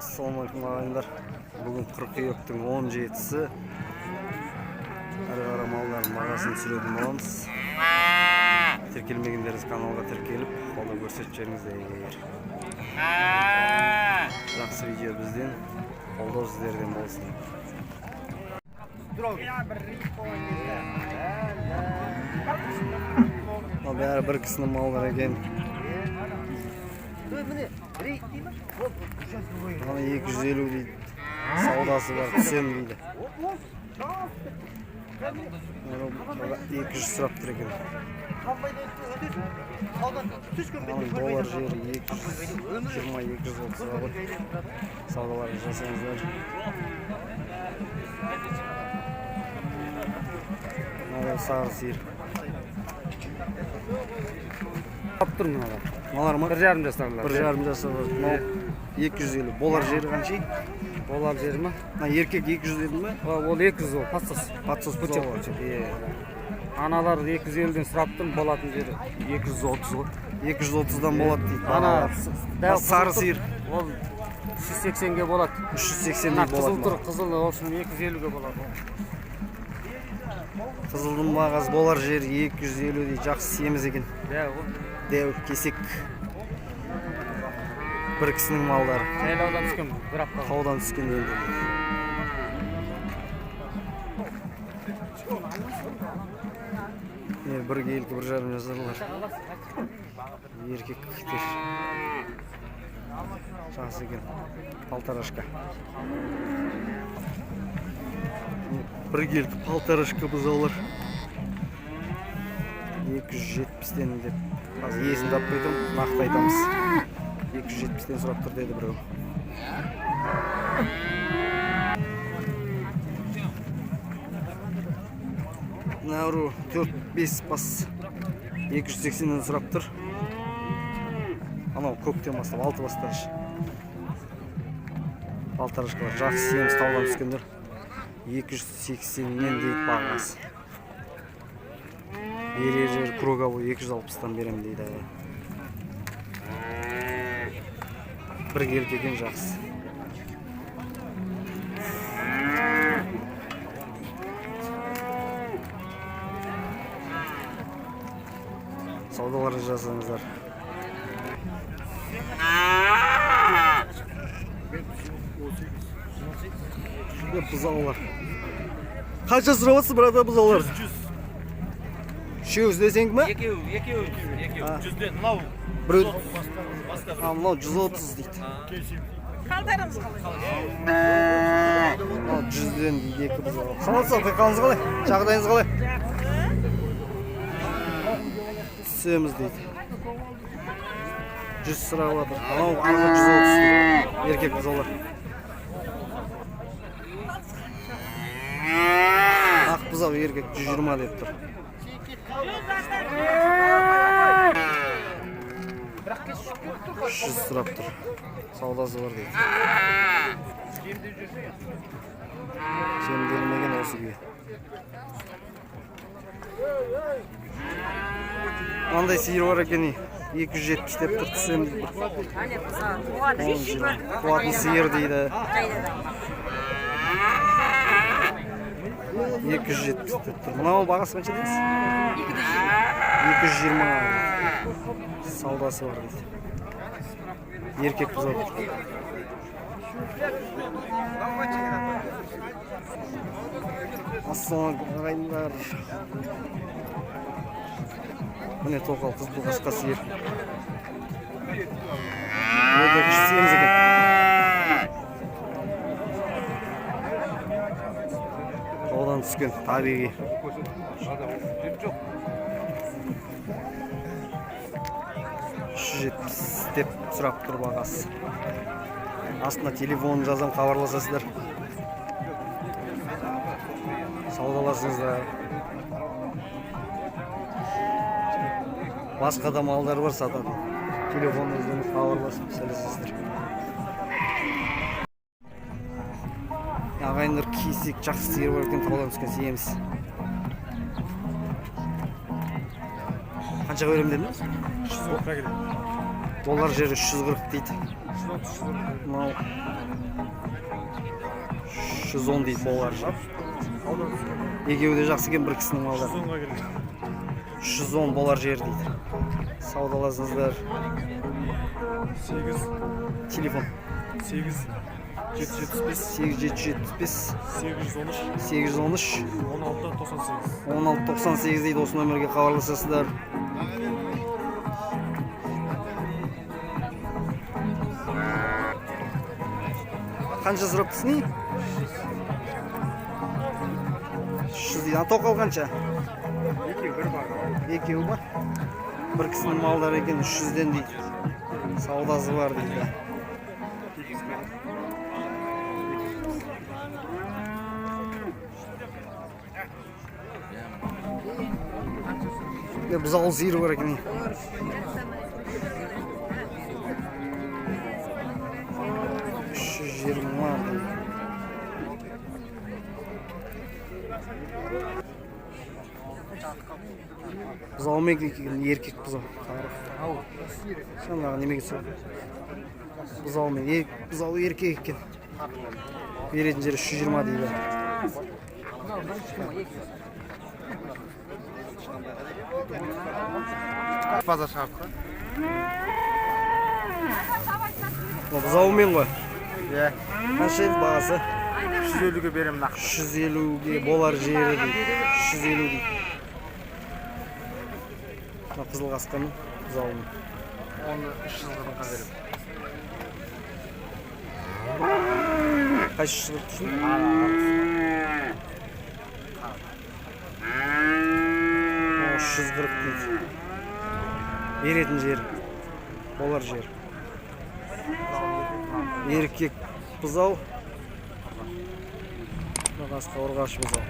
Assalamualaikum ағайындар. Бүгін қыркүйектің 17-сі. Әрі қара малдардың бағасын түсіретін боламыз. Тіркелмегендеріңіз каналға тіркеліп, қолдау көрсетіп жіберіңіздер. Жақсы видео бізден, қолдау сіздерден болсын. Бәрі бір кісінің малдар екен. Ана 250 дейді. Саудасы бар, түсем дейді. 200 сұрап тұр екен. Доллар жері 220-230 ғой. Саудаларын жасаңыздар. Сары сиыр. Тұр мыналар. Малар ма? 1,5 жастарлар. 1,5 жастарлар. 250. Болар жері қанша? Болар жері ма? Еркек 200 дедім бе? Ол 200 ол, пассос. Патсос бұзауы. Аналар 250-ден сұрап тұрм, болатын жері 230 ғой. 230-дан болады дейді. Ана сары сиыр. Ол 380-ге болады. 380-ге болады. Қызыл тұр, қызыл олшын 250-ге болады. Қызылдың бағасы болар жері 250 дейді. Жақсы семіз екен. Дәу кесек. Бір кісінің малдары. Жайлаудан түскен бір апта. Қаудан түскен енді. Бір келкі 1,5 жасарлар. Еркектер. Жақсы екен. Полторашка. Бір келкі полторашка бұзаулар. 270-ден деп. Аз иесін тап қойдым, нақты айтамыз. 270-ден сұрап тұр деді біреу. Науру 4-5 бас 280-ден сұрап тұр. Анау көктен бастап 6 бастар. Полторашкалар жақсы семіз таудан түскендер. 280-ден дейді бағасы. Берер жер круговой 260-тан берем дейді. Бір келкі екен жақсы. Саудаларды жасаңыздар. Бұзаулар. Қанша сұрап отырсың брата бұзаулар? 100 десең ме? 200. 100-ден мынау. Мынау 130 дейді. Қалдарымыз қалай? 100-ден дейді екі бұзаулар. Саламатсыз, қалыңыз қалай? Жағдайыңыз қалай? Түсеміз дейді. 100 сұрап жатыр. Анау арғы 130 дейді. Еркек бұзаулар. Ақ бұзау еркек 120 деп тұр. 300 сұрап тұр. Саудасы бар дейді. Семделмеген осы күйе. Мандай сиыр бар екен. 270 деп тұр. Түсем дейді. Қуатын сиыр дейді. 270 деп тұр. Мынау бағасы қанша дейсіз? 220. Саудасы бар дейді. Еркек бұзау. Ассалаумағалейкум ағайындар. Міне тоқал қыз бұлғашқа сиыр. Өте күшті семіз екен. Одан түскен табиғи. 370 деп сұрап тұр бағасы. Астына телефонын жазам, хабарласасыздар. Саудаласыңыздар. Басқа да малдар бар сататын. Телефоныңыздан хабарласып сөйлесесіздер. Ағайындар кесек жақсы сиыр бар екен, таудан түскен семіз. Қанша берем дедіңіз? 140 керек. Dolar jeri 340 deydi. Мынау 110 deydi dolar jeri. Екеуі де жақсы екен, бір кісінің малдары. 110 dolar жер дейді. Саудаласыңыздар. 8 Телефон 8 775 8775 813 813 1698 1698 дейді. Осы нөмерге хабарласасыздар. Қанша сұрапсың? 300 дейді. Тоқал қанша? Екеуі бар. Бір кісінің малдары екен, 300-ден дейді. Саудасы бар дейді. Бұзау сиыры бар екен. 320 var дейді. Бұзау ма екен, еркек бұзау. Жаңағы немеге сол. Бұзау ма, бұзау еркек екен. Беретін жері 320 дейді. Fazla şapka. Бұзау мен ғой. Ye. Қанша еді бағасы? 150'ge benim naklı. 350'ge болар жері дейді. 350 дейді. Мына қызыл қасқаның бұзауының. Onu 340'a veririm. Қайшы шығыртысың? 340 дейді. Беретін жері. Болар жері. Еркек бұзау. Қасқа ұрғаш бұзау.